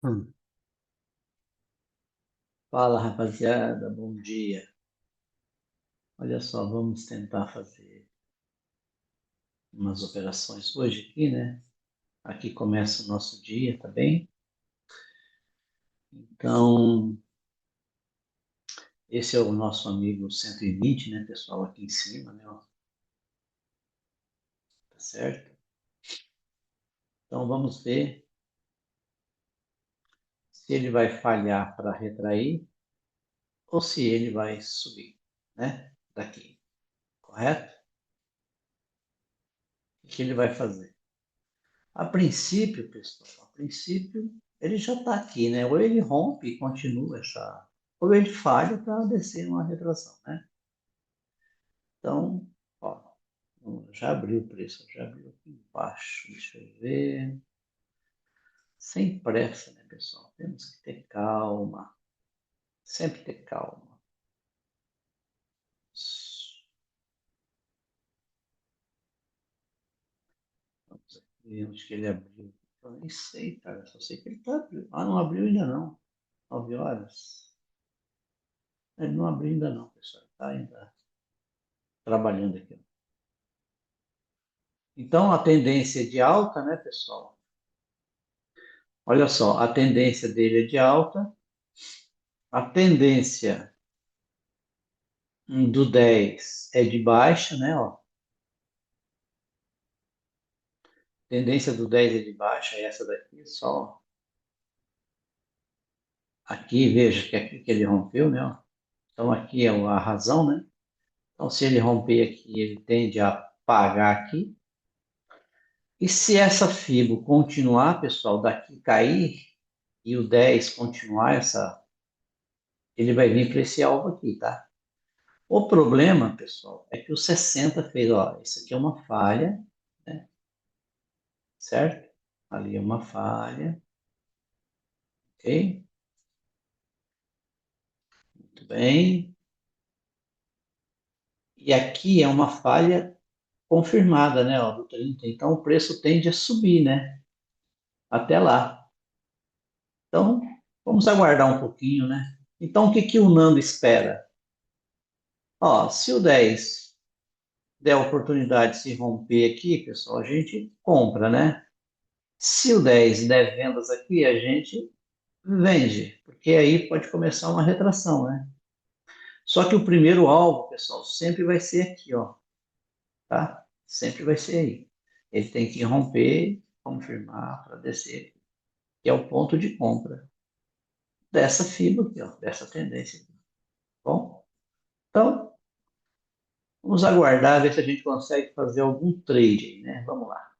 Hum. Fala, rapaziada, bom dia. Olha só, vamos tentar fazer umas operações hoje aqui, né? Aqui começa o nosso dia, tá bem? Então, esse é o nosso amigo 120, né, pessoal, aqui em cima, né, ó, tá certo? Então, vamos ver se ele vai falhar para retrair ou se ele vai subir, né? Daqui, correto? O que ele vai fazer? A princípio, pessoal, a princípio ele já está aqui, né? Ou ele rompe e continua essa, ou ele falha para descer uma retração, né? Então, ó, já abriu o preço, já abriu aqui embaixo, deixa eu ver. Sem pressa, né, pessoal? Temos que ter calma, sempre ter calma. Vamos ver onde que ele abriu. Eu nem sei, cara, só sei que ele tá abrindo. Ah, não abriu ainda não. 9 horas. Ele não abriu ainda não, pessoal. Está ainda trabalhando aqui. Então, a tendência é de alta, né, pessoal? Olha só, a tendência dele é de alta, a tendência do 10 é de baixa, né? Ó. A tendência do 10 é de baixa, é essa daqui, só. Aqui, veja que é aqui que ele rompeu, né? Ó. Então, aqui é a razão, né? Então, se ele romper aqui, ele tende a pagar aqui. E se essa fibra continuar, pessoal, daqui cair e o 10 continuar essa, ele vai vir para esse alvo aqui, tá? O problema, pessoal, é que o 60 fez, ó, isso aqui é uma falha, né? Certo? Ali é uma falha, ok? Muito bem. E aqui é uma falha confirmada, né, ó, do 30. Então o preço tende a subir, né? Até lá. Então, vamos aguardar um pouquinho, né? Então, o que que o Nando espera? Ó, se o 10 der a oportunidade de se romper aqui, pessoal, a gente compra, né? Se o 10 der vendas aqui, a gente vende, porque aí pode começar uma retração, né? Só que o primeiro alvo, pessoal, sempre vai ser aqui, ó, tá? Sempre vai ser aí. Ele tem que romper, confirmar para descer, que é o ponto de compra dessa fibra aqui, ó, dessa tendência aqui. Bom, então vamos aguardar ver se a gente consegue fazer algum trade aí, né? Vamos lá.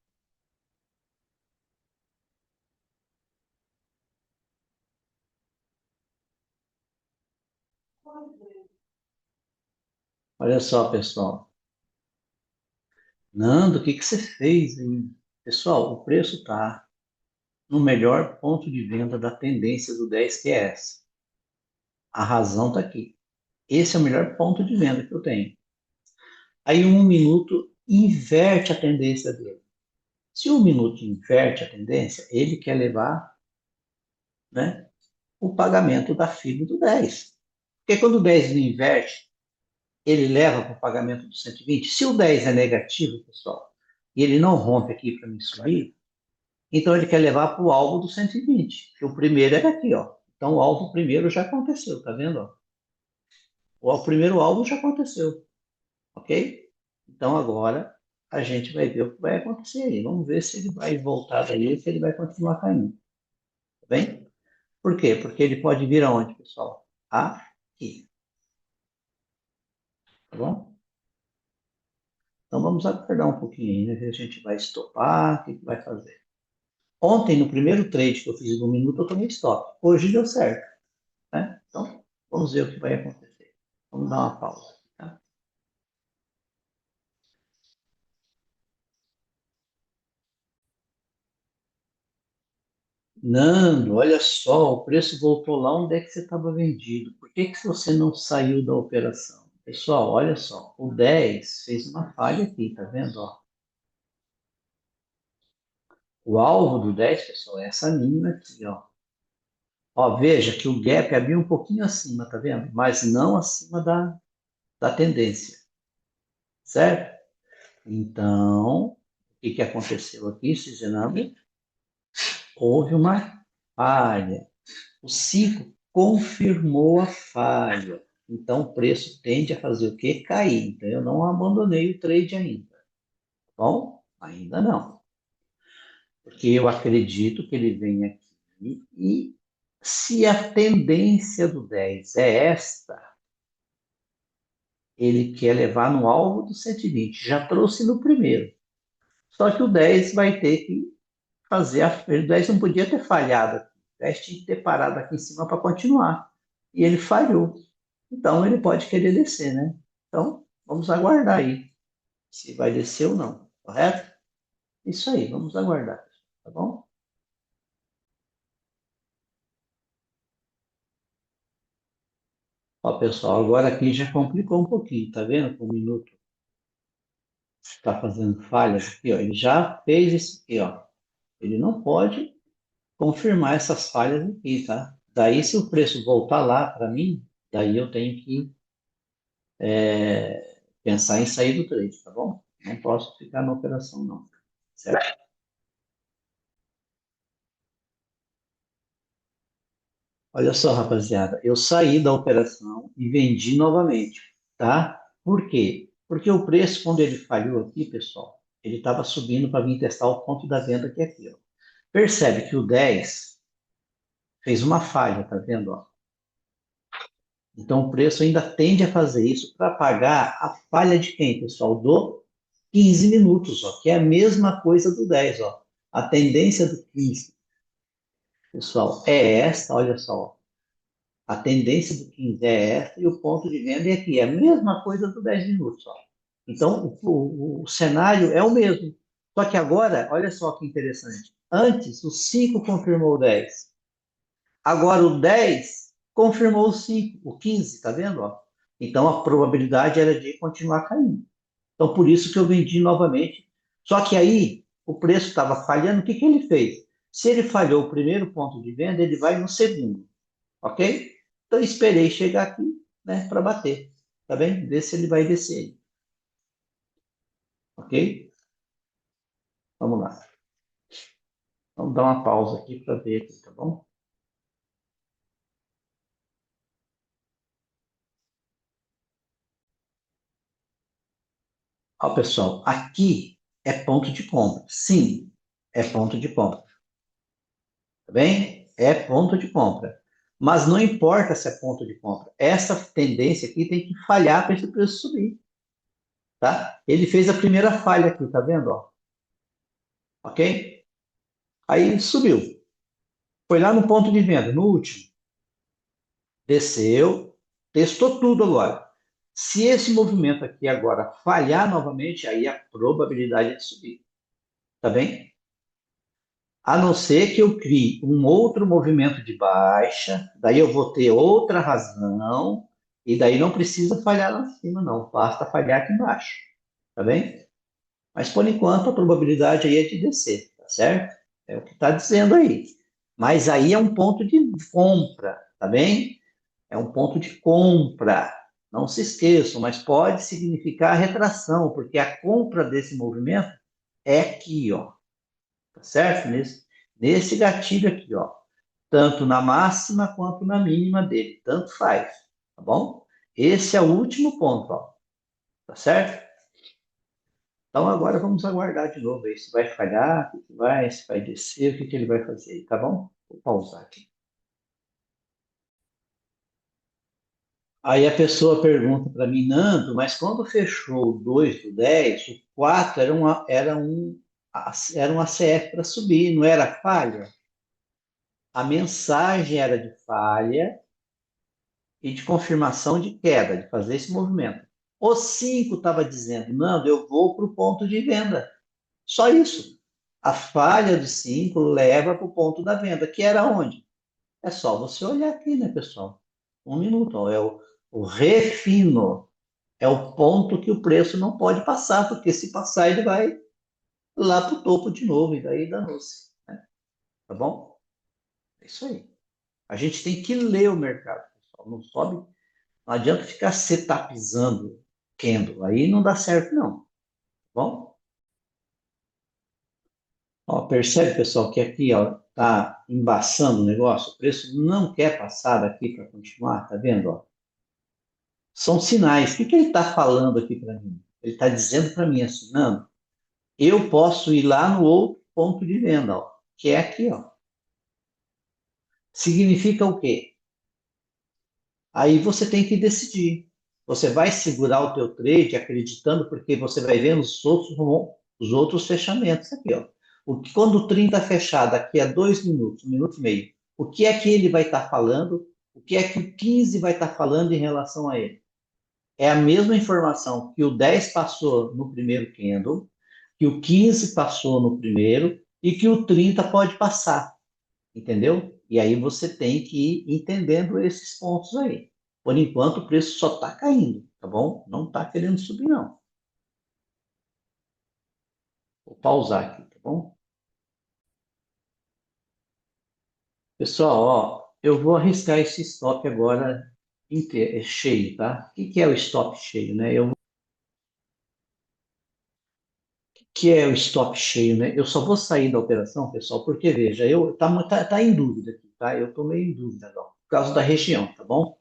Olha só, pessoal. Nando, o que que você fez, hein? Pessoal, o preço está no melhor ponto de venda da tendência do 10, que é essa. A razão está aqui. Esse é o melhor ponto de venda que eu tenho. Aí um minuto inverte a tendência dele. Se o minuto inverte a tendência, ele quer levar, né, o pagamento da FIBO do 10. Porque quando o 10 não inverte, ele leva para o pagamento do 120. Se o 10 é negativo, pessoal, e ele não rompe aqui para me subir, então ele quer levar para o alvo do 120, que o primeiro era aqui, ó. Então o alvo primeiro já aconteceu, tá vendo? Ó? O primeiro alvo já aconteceu, ok? Então agora a gente vai ver o que vai acontecer aí. Vamos ver se ele vai voltar daí ou se ele vai continuar caindo, tá bem? Por quê? Porque ele pode vir aonde, pessoal? Aqui, tá bom? Então vamos aguardar um pouquinho aí, né? Ver se a gente vai estopar, o que que vai fazer. Ontem, no primeiro trade que eu fiz no minuto, eu tomei stop. Hoje deu certo, né? Então, vamos ver o que vai acontecer. Vamos dar uma pausa, tá? Nando, olha só, o preço voltou lá onde é que você estava vendido. Por que que você não saiu da operação? Pessoal, olha só, o 10 fez uma falha aqui, tá vendo? Ó? O alvo do 10, pessoal, é essa mínima aqui, ó. Ó, veja que o gap abriu um pouquinho acima, tá vendo? Mas não acima da tendência, certo? Então, o que que aconteceu aqui, Cisenami? Houve uma falha. O 5 confirmou a falha. Então, o preço tende a fazer o quê? Cair. Então, eu não abandonei o trade ainda. Tá bom? Ainda não. Porque eu acredito que ele vem aqui e se a tendência do 10 é esta, ele quer levar no alvo do 120. Já trouxe no primeiro. Só que o 10 vai ter que fazer a. O 10 não podia ter falhado aqui. O 10 tinha que ter parado aqui em cima para continuar. E ele falhou. Então ele pode querer descer, né? Então vamos aguardar aí se vai descer ou não, correto? Isso aí, vamos aguardar, tá bom? Ó, pessoal, agora aqui já complicou um pouquinho, tá vendo? Com o minuto está fazendo falhas aqui, ó. Ele já fez isso aqui, ó. Ele não pode confirmar essas falhas aqui, tá? Daí, se o preço voltar lá para mim, daí eu tenho que pensar em sair do trade, tá bom? Não posso ficar na operação, não. Certo? Olha só, rapaziada, eu saí da operação e vendi novamente, tá? Por quê? Porque o preço, quando ele falhou aqui, pessoal, ele estava subindo para vir testar o ponto da venda que é aqui, ó. Percebe que o 10 fez uma falha, tá vendo, ó? Então o preço ainda tende a fazer isso para pagar a falha de quem, pessoal? Do 15 minutos, ó, que é a mesma coisa do 10, ó. A tendência do 15, pessoal, é esta, olha só, ó. A tendência do 15 é essa e o ponto de venda é aqui. É a mesma coisa do 10 minutos. Ó. Então, o cenário é o mesmo. Só que agora, olha só que interessante. Antes, o 5 confirmou o 10. Agora, o 10 confirmou o 5, o 15, tá vendo? Ó? Então, a probabilidade era de continuar caindo. Então, por isso que eu vendi novamente. Só que aí, o preço estava falhando. O que, que ele fez? Se ele falhou o primeiro ponto de venda, ele vai no segundo. Ok? Então, esperei chegar aqui, né, para bater. Tá bem? Ver se ele vai descer. Ok? Vamos lá. Vamos dar uma pausa aqui para ver aqui, tá bom? Ó, pessoal, aqui é ponto de compra. Sim, é ponto de compra. Tá bem? É ponto de compra. Mas não importa se é ponto de compra. Essa tendência aqui tem que falhar para esse preço subir. Tá? Ele fez a primeira falha aqui, tá vendo? Ó? Ok? Aí subiu. Foi lá no ponto de venda, no último. Desceu, testou tudo agora. Se esse movimento aqui agora falhar novamente, aí a probabilidade é de subir, tá bem? A não ser que eu crie um outro movimento de baixa, daí eu vou ter outra razão, e daí não precisa falhar lá em cima, não, basta falhar aqui embaixo, tá bem? Mas por enquanto a probabilidade aí é de descer, tá certo? É o que está dizendo aí. Mas aí é um ponto de compra, tá bem? É um ponto de compra. Não se esqueçam, mas pode significar retração, porque a compra desse movimento é aqui, ó. Tá certo? Nesse gatilho aqui, ó. Tanto na máxima quanto na mínima dele. Tanto faz. Tá bom? Esse é o último ponto, ó. Tá certo? Então agora vamos aguardar de novo aí se vai falhar, o que vai, se vai descer, o que ele vai fazer, tá bom? Vou pausar aqui. Aí a pessoa pergunta para mim, Nando, mas quando fechou o 2 do 10, o 4 era um ACF para subir, não era falha? A mensagem era de falha e de confirmação de queda, de fazer esse movimento. O 5 estava dizendo, Nando, eu vou para o ponto de venda. Só isso. A falha do 5 leva para o ponto da venda, que era onde? É só você olhar aqui, né, pessoal? Um minuto, ó, é o refino. É o ponto que o preço não pode passar, porque se passar ele vai lá para o topo de novo, e daí danou-se, né? Tá bom? É isso aí. A gente tem que ler o mercado, pessoal. Não sobe, não adianta ficar setupizando candle. Aí não dá certo, não. Tá bom? Ó, percebe, pessoal, que aqui ó, tá embaçando o negócio? O preço não quer passar daqui para continuar, tá vendo? Ó? São sinais. O que ele está falando aqui para mim? Ele está dizendo para mim assim, Nando, eu posso ir lá no outro ponto de venda, ó, que é aqui, ó. Significa o quê? Aí você tem que decidir. Você vai segurar o teu trade acreditando porque você vai ver os outros fechamentos aqui, ó. Quando o 30 fechar daqui a 2 minutos, 1 minuto e meio, o que é que ele vai estar falando? O que é que o 15 vai estar falando em relação a ele? É a mesma informação que o 10 passou no primeiro candle, que o 15 passou no primeiro e que o 30 pode passar, entendeu? E aí você tem que ir entendendo esses pontos aí. Por enquanto, o preço só está caindo, tá bom? Não está querendo subir, não. Vou pausar aqui, tá bom? Pessoal, ó, eu vou arriscar esse stop agora inteiro, cheio, tá? O que que é o stop cheio, né? Que é o stop cheio, né? Eu só vou sair da operação, pessoal, porque veja, tá em dúvida aqui, tá? Eu tô meio em dúvida agora, por causa da região, tá bom?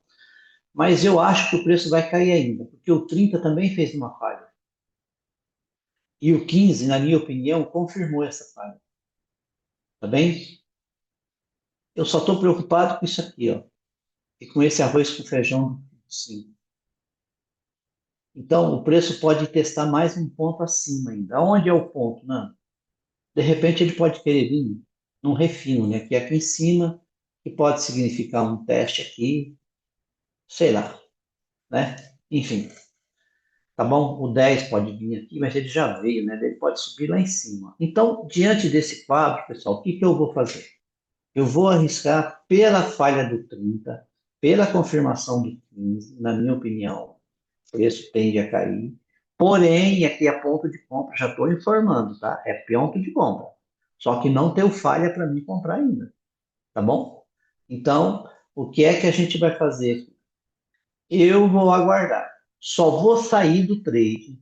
Mas eu acho que o preço vai cair ainda, porque o 30 também fez uma falha. E o 15, na minha opinião, confirmou essa falha, tá bem? Eu só estou preocupado com isso aqui, ó, e com esse arroz com feijão, sim. Então, o preço pode testar mais um ponto acima ainda. Aonde é o ponto, né? De repente ele pode querer vir num refino, né? Que é aqui em cima, que pode significar um teste aqui, sei lá, né? Enfim, tá bom? O 10 pode vir aqui, mas ele já veio, né? Ele pode subir lá em cima. Então, diante desse quadro, pessoal, o que que eu vou fazer? Eu vou arriscar pela falha do 30, pela confirmação do 15, na minha opinião, o preço tende a cair. Porém, aqui é ponto de compra, já estou informando, tá? É ponto de compra. Só que não deu falha para mim comprar ainda, tá bom? Então, o que é que a gente vai fazer? Eu vou aguardar. Só vou sair do trade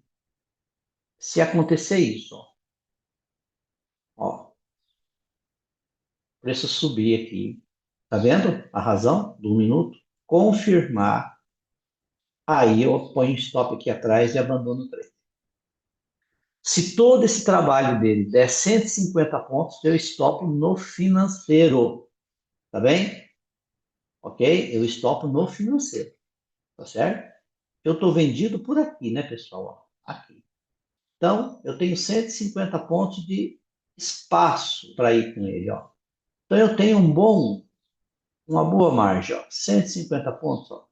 se acontecer isso. Ó, o preço subir aqui. Tá vendo a razão do 1 minuto? Confirmar. Aí eu ponho stop aqui atrás e abandono o trade. Se todo esse trabalho dele der 150 pontos, eu stop no financeiro. Tá bem? Ok? Eu stop no financeiro. Tá certo? Eu estou vendido por aqui, né, pessoal? Ó, aqui. Então, eu tenho 150 pontos de espaço para ir com ele. Ó. Então, eu tenho uma boa margem. Ó. 150 pontos. Ó.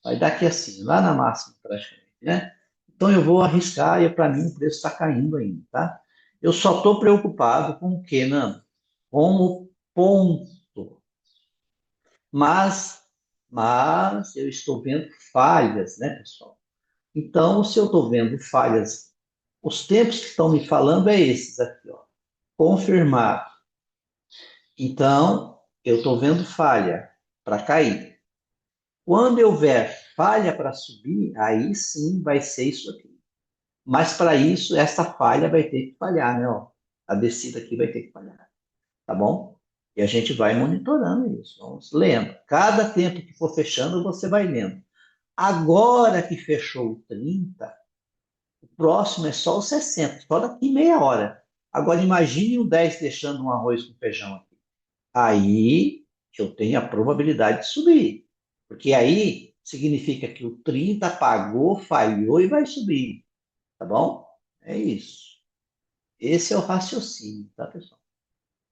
Vai dar aqui assim, lá na máxima, praticamente. Né? Então, eu vou arriscar e, para mim, o preço está caindo ainda. Tá? Eu só estou preocupado com o quê, Nando? Com o ponto. Mas, mas eu estou vendo falhas, né, pessoal? Então, se eu estou vendo falhas, os tempos que estão me falando é esses aqui, ó. Confirmado. Então, eu estou vendo falha para cair. Quando eu ver falha para subir, aí sim vai ser isso aqui. Mas para isso, essa falha vai ter que falhar, né? Ó? A descida aqui vai ter que falhar, tá bom? E a gente vai monitorando isso. Vamos lendo. Cada tempo que for fechando, você vai lendo. Agora que fechou o 30, o próximo é só o 60, só daqui meia hora. Agora imagine o 10 deixando um arroz com feijão aqui. Aí eu tenho a probabilidade de subir. Porque aí significa que o 30 pagou, falhou e vai subir. Tá bom? É isso. Esse é o raciocínio, tá, pessoal?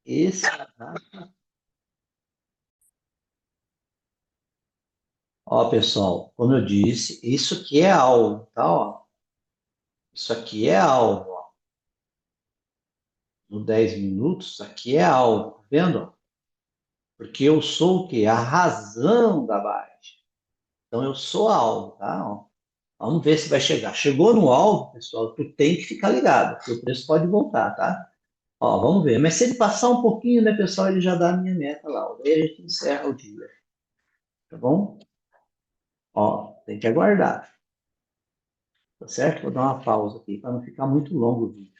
Esse é Ó, pessoal, como eu disse, isso aqui é alvo, tá? Ó, isso aqui é alvo. Ó. No 10 minutos, aqui é alvo, tá vendo? Porque eu sou o quê? A razão da baixa. Então eu sou alvo, tá? Ó, vamos ver se vai chegar. Chegou no alvo, pessoal, tu tem que ficar ligado, porque o preço pode voltar, tá? Ó, vamos ver. Mas se ele passar um pouquinho, né, pessoal, ele já dá a minha meta lá. Ó. Daí a gente encerra o dia. Tá bom? Ó, tem que aguardar. Tá certo? Vou dar uma pausa aqui para não ficar muito longo o vídeo.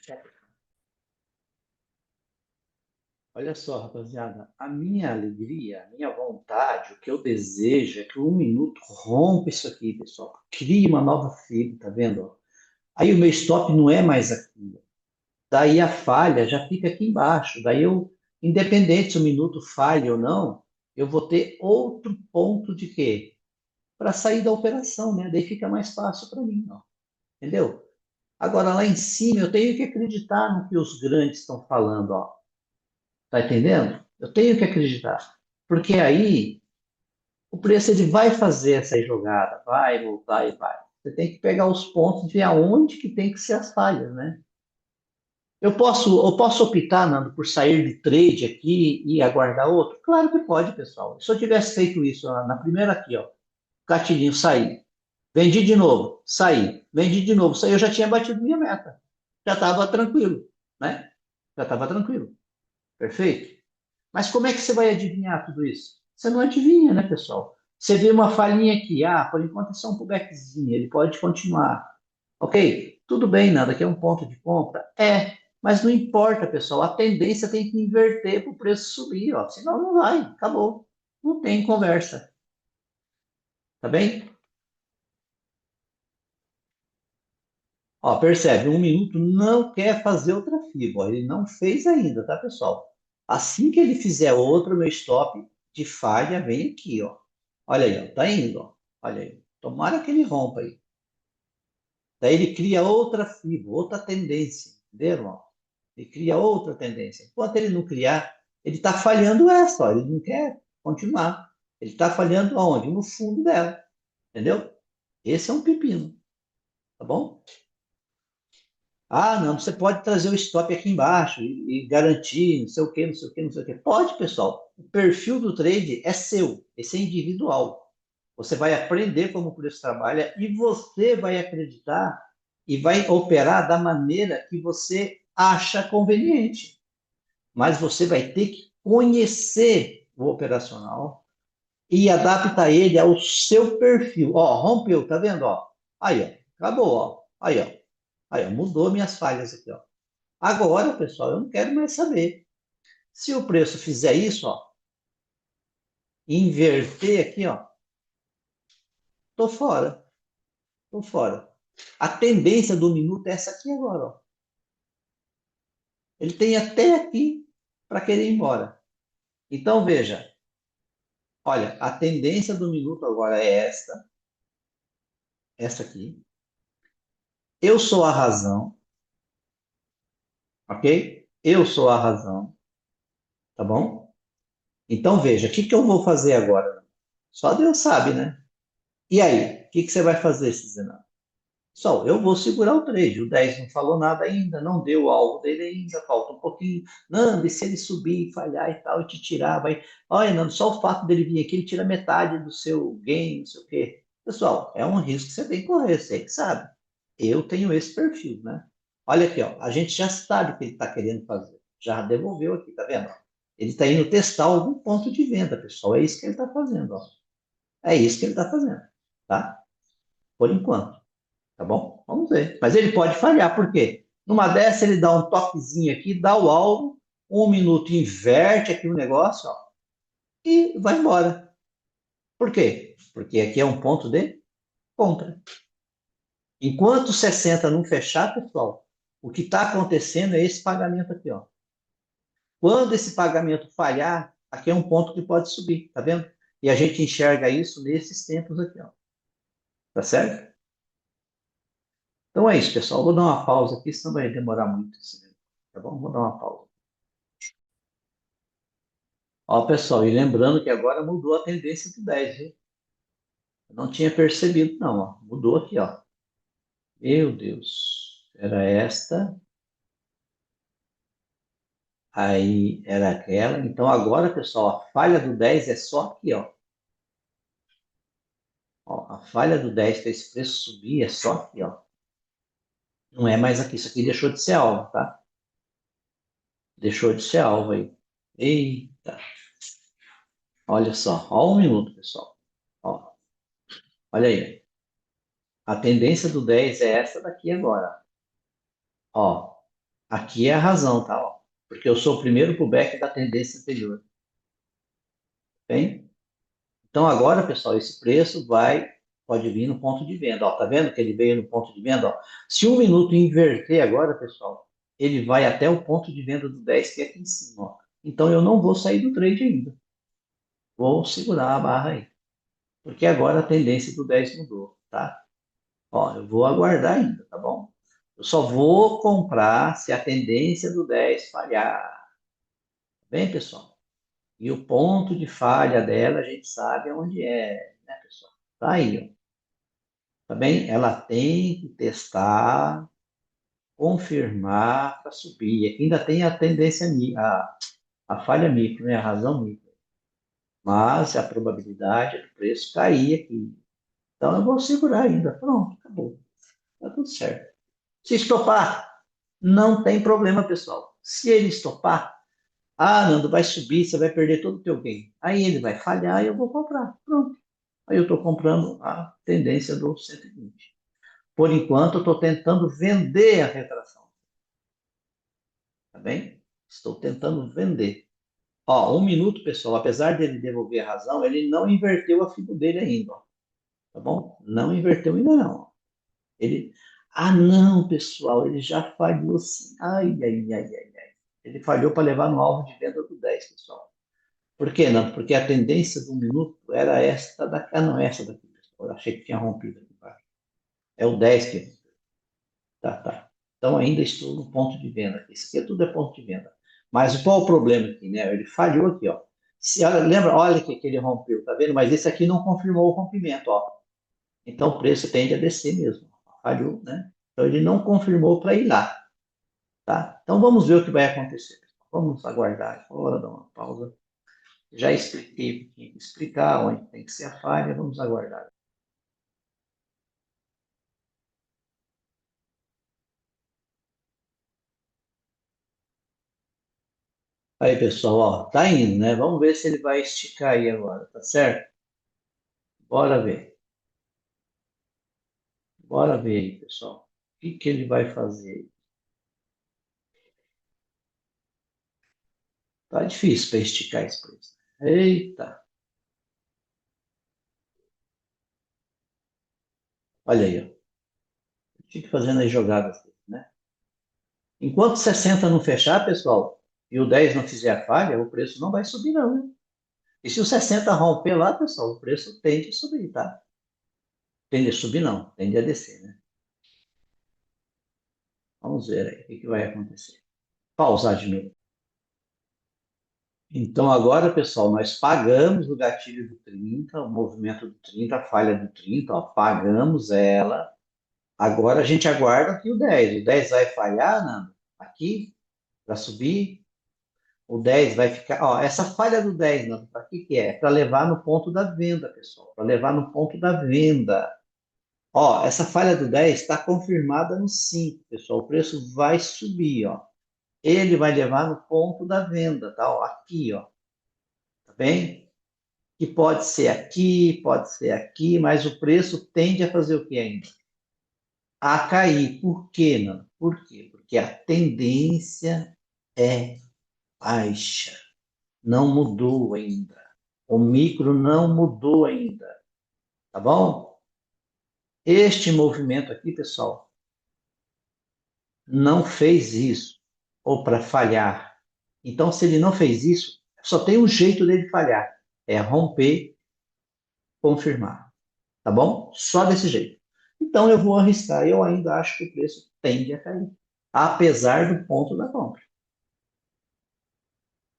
Olha só, rapaziada, a minha alegria, a minha vontade, o que eu desejo é que o 1 minuto rompa isso aqui, pessoal. Crie uma nova fibra, tá vendo? Ó? Aí o meu stop não é mais aqui. Daí a falha já fica aqui embaixo. Daí eu, independente se o minuto falha ou não, eu vou ter outro ponto de quê? Para sair da operação, né? Daí fica mais fácil para mim, ó. Entendeu? Agora lá em cima eu tenho que acreditar no que os grandes estão falando, ó. Tá entendendo? Eu tenho que acreditar. Porque aí o preço ele vai fazer essa jogada, vai voltar e vai. Você tem que pegar os pontos de aonde que tem que ser as falhas, né? Eu posso optar, Nando, por sair de trade aqui e aguardar outro? Claro que pode, pessoal. Se eu tivesse feito isso na primeira aqui, ó, gatilhinho, saí. Vendi de novo, saí. Vendi de novo, saí. Eu já tinha batido minha meta. Já estava tranquilo, né? Já estava tranquilo. Perfeito? Mas como é que você vai adivinhar tudo isso? Você não adivinha, né, pessoal? Você vê uma falhinha aqui, por enquanto é só um pullbackzinho, ele pode continuar. Ok, tudo bem, nada, aqui é um ponto de compra. É, mas não importa, pessoal, a tendência tem que inverter para o preço subir, ó, senão não vai, acabou. Não tem conversa, tá bem? Ó, percebe, 1 minuto não quer fazer outra fibra, ó, ele não fez ainda, tá, pessoal? Assim que ele fizer outro, meu stop de falha vem aqui, ó. Olha aí, ó, tá indo, ó. Olha aí. Tomara que ele rompa aí. Daí ele cria outra fibra, outra tendência, entendeu, ó? Ele cria outra tendência. Enquanto ele não criar, ele está falhando essa, ó, ele não quer continuar. Ele está falhando aonde? No fundo dela, entendeu? Esse é um pepino, tá bom? Ah, não, você pode trazer o stop aqui embaixo e garantir, não sei o quê, não sei o quê, não sei o quê. Pode, pessoal. O perfil do trade é seu, esse é individual. Você vai aprender como o preço trabalha e você vai acreditar e vai operar da maneira que você acha conveniente. Mas você vai ter que conhecer o operacional e adaptar ele ao seu perfil. Ó, rompeu, tá vendo? Ó, aí, ó, acabou, ó. Aí, ó, mudou minhas falhas aqui, ó. Agora, pessoal, eu não quero mais saber. Se o preço fizer isso, ó, inverter aqui, ó, tô fora, tô fora. A tendência do minuto é essa aqui agora, ó. Ele tem até aqui para querer ir embora. Então, veja, olha, a tendência do minuto agora é essa aqui. Eu sou a razão, ok? Eu sou a razão, tá bom? Então, veja, o que que eu vou fazer agora? Só Deus sabe, né? E aí, o que que você vai fazer, Cisena? Pessoal, eu vou segurar o trade. O 10 não falou nada ainda, não deu o alvo dele ainda, falta um pouquinho. Nando, e se ele subir e falhar e tal, e te tirar, vai. Olha, Nando, só o fato dele vir aqui, ele tira metade do seu gain, não sei o quê. Pessoal, é um risco que você tem que correr, você que sabe. Eu tenho esse perfil, né? Olha aqui, ó, a gente já sabe o que ele está querendo fazer. Já devolveu aqui, tá vendo? Ele está indo testar algum ponto de venda, pessoal. É isso que ele está fazendo, ó. É isso que ele está fazendo, tá? Por enquanto. Tá bom? Vamos ver. Mas ele pode falhar, por quê? Numa dessa, ele dá um toquezinho aqui, dá o alvo, 1 minuto, inverte aqui o negócio, ó, e vai embora. Por quê? Porque aqui é um ponto de compra. Enquanto 60 não fechar, pessoal, o que está acontecendo é esse pagamento aqui, ó. Quando esse pagamento falhar, aqui é um ponto que pode subir, tá vendo? E a gente enxerga isso nesses tempos aqui, ó. Tá certo? Então é isso, pessoal. Vou dar uma pausa aqui, senão vai demorar muito. Tá bom? Vou dar uma pausa. Ó, pessoal, e lembrando que agora mudou a tendência do 10, viu? Eu não tinha percebido, não, ó. Mudou aqui, ó. Meu Deus. Era esta, aí era aquela. Então agora, pessoal, a falha do 10 é só aqui, ó. Ó, a falha do 10 para esse preço subir é só aqui, ó. Não é mais aqui. Isso aqui deixou de ser alvo, tá? Deixou de ser alvo aí. Eita, olha só, ó, um minuto, pessoal. Ó, olha aí. A tendência do 10 é essa daqui agora. Ó, aqui é a razão, tá? Ó, porque eu sou o primeiro pullback da tendência anterior. Bem? Então agora, pessoal, esse preço pode vir no ponto de venda. Ó, tá vendo que ele veio no ponto de venda? Ó. Se um minuto inverter agora, pessoal, ele vai até o ponto de venda do 10 que é aqui em cima. Ó. Então eu não vou sair do trade ainda. Vou segurar a barra aí. Porque agora a tendência do 10 mudou, tá? Ó, eu vou aguardar ainda, tá bom? Eu só vou comprar se a tendência do 10 falhar. Tá bem, pessoal? E o ponto de falha dela, a gente sabe onde é, né, pessoal? Tá aí, ó. Tá bem? Ela tem que testar, confirmar para subir. Aqui ainda tem a tendência, a falha micro, né? A razão micro. Mas a probabilidade do preço cair aqui. Então eu vou segurar ainda. Pronto, acabou. Tá tudo certo. Se estopar, não tem problema, pessoal. Se ele estopar, Nando, vai subir, você vai perder todo o teu gain. Aí ele vai falhar e eu vou comprar. Pronto. Aí eu estou comprando a tendência do 120. Por enquanto, eu estou tentando vender a retração. Tá bem? Estou tentando vender. Ó, um minuto, pessoal. Apesar dele devolver a razão, ele não inverteu a figura dele ainda. Ó, tá bom? Não inverteu ainda não. Ele. Ah, não, pessoal, ele já falhou sim. Ai, ai, ai, ai, ai. Ele falhou para levar no alvo de venda do 10, pessoal. Por quê, não? Porque a tendência do minuto era esta daqui. Ah, não, essa daqui, pessoal. Eu achei que tinha rompido aqui embaixo. É o 10 que. Tá, tá. Então ainda estou no ponto de venda. Isso aqui tudo é ponto de venda. Mas qual o problema aqui, né? Ele falhou aqui, ó. Lembra, olha que ele rompeu, tá vendo? Mas esse aqui não confirmou o rompimento, ó. Então o preço tende a descer mesmo. Falhou, né? Então ele não confirmou para ir lá, tá? Então vamos ver o que vai acontecer. Vamos aguardar. Agora dar uma pausa. Já expliquei o que tinha que explicar, onde tem que ser a falha. Vamos aguardar. Aí, pessoal, ó, tá indo, né? Vamos ver se ele vai esticar aí agora, tá certo? Bora ver. Bora ver aí, pessoal. O que que ele vai fazer? Tá difícil para esticar esse preço. Eita, olha aí, ó. Fique fazendo as jogadas, né? Enquanto 60 não fechar, pessoal, e o 10 não fizer a falha, o preço não vai subir, não, né? E se o 60 romper lá, pessoal, o preço tende a subir, tá? Tende a subir, não, tende a descer, né? Vamos ver aí o que que vai acontecer. Pausar de novo. Então, agora, pessoal, nós pagamos o gatilho do 30, o movimento do 30, a falha do 30, ó, pagamos ela. Agora a gente aguarda aqui o 10. O 10 vai falhar, Nando, aqui, para subir. O 10 vai ficar. Ó, essa falha do 10, Nando, para que é? Para levar no ponto da venda, pessoal. Para levar no ponto da venda. Ó, essa falha do 10 está confirmada no 5, pessoal. O preço vai subir, ó. Ele vai levar no ponto da venda, tá? Ó, aqui, ó. Tá bem? Que pode ser aqui, mas o preço tende a fazer o que ainda? A cair. Por quê, não? Por quê? Porque a tendência é baixa. Não mudou ainda. O micro não mudou ainda. Tá bom? Este movimento aqui, pessoal, não fez isso. Ou para falhar. Então, se ele não fez isso, só tem um jeito dele falhar. É romper, confirmar. Tá bom? Só desse jeito. Então eu vou arriscar. Eu ainda acho que o preço tende a cair, apesar do ponto da compra.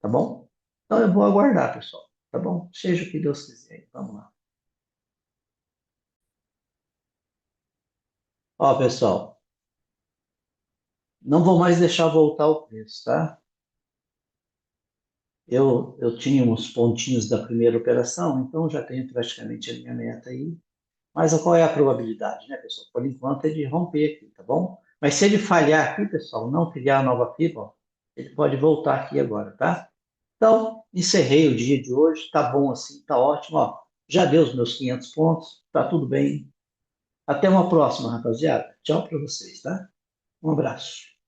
Tá bom? Então eu vou aguardar, pessoal. Tá bom? Seja o que Deus quiser. Vamos lá. Ó, pessoal, não vou mais deixar voltar o preço, tá? Eu tinha uns pontinhos da primeira operação, então já tenho praticamente a minha meta aí. Mas qual é a probabilidade, né, pessoal? Por enquanto é de romper aqui, tá bom? Mas se ele falhar aqui, pessoal, não criar a nova fibra, ó, Ele pode voltar aqui agora, tá? Então, encerrei o dia de hoje. Tá bom assim, tá ótimo. Ó, já deu os meus 500 pontos, tá tudo bem. Até uma próxima, rapaziada. Tchau para vocês, tá? Um abraço.